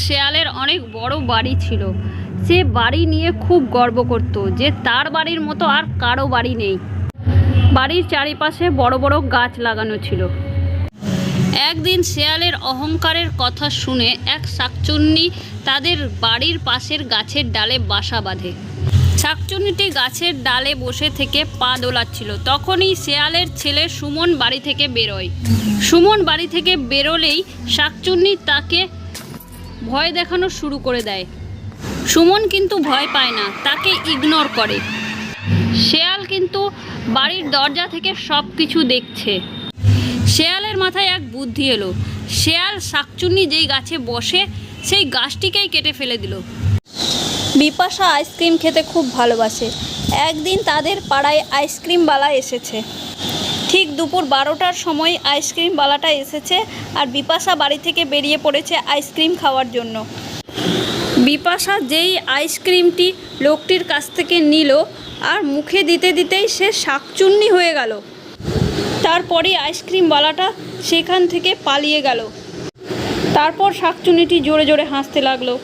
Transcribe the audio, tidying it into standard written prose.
শেয়ালের অনেক বড় বাড়ি ছিল। সে বাড়ি নিয়ে খুব গর্ব করত যে তার বাড়ির মতো আর কারো বাড়ি নেই। বাড়ির চারিপাশে বড় বড় গাছ লাগানো ছিল। একদিন শেয়ালের অহংকারের কথা শুনে এক শাকচুন্নি তাদের বাড়ির পাশের গাছের ডালে বাসা বাঁধে। শাকচুন্নিটি গাছের ডালে বসে থেকে পা দোলাচ্ছিল। তখনই শেয়ালের ছেলে সুমন বাড়ি থেকে বেরোয়। সুমন বাড়ি থেকে বেরোলেই শাকচুন্নি তাকে ভয় দেখানো শুরু করে দেয়। সুমন কিন্তু ভয় পায় না, তাকে ইগনোর করে। শেয়াল কিন্তু বাড়ির দরজা থেকে সব কিছু দেখছে। শেয়ালের মাথায় এক বুদ্ধি এলো। শেয়াল শাকচুন্নি যেই গাছে বসে সেই গাছটিকেই কেটে ফেলে দিল। বিপাশা আইসক্রিম খেতে খুব ভালোবাসে। একদিন তাদের পাড়ায় আইসক্রিমওয়ালা এসেছে। ঠিক দুপুর 12টার সময় আইসক্রিমওয়ালাটা এসেছে আর বিপাশা বাড়ি থেকে বেরিয়ে পড়েছে আইসক্রিম খাওয়ার জন্য। বিপাশা যেই আইসক্রিমটি লোকটির কাছ থেকে নিল আর মুখে দিতে দিতেই সে শাকচুন্নি হয়ে গেল। তারপরে আইসক্রিমওয়ালাটা সেখান থেকে পালিয়ে গেল। তারপর শাকচুন্নিটি জোরে জোরে হাসতে লাগলো।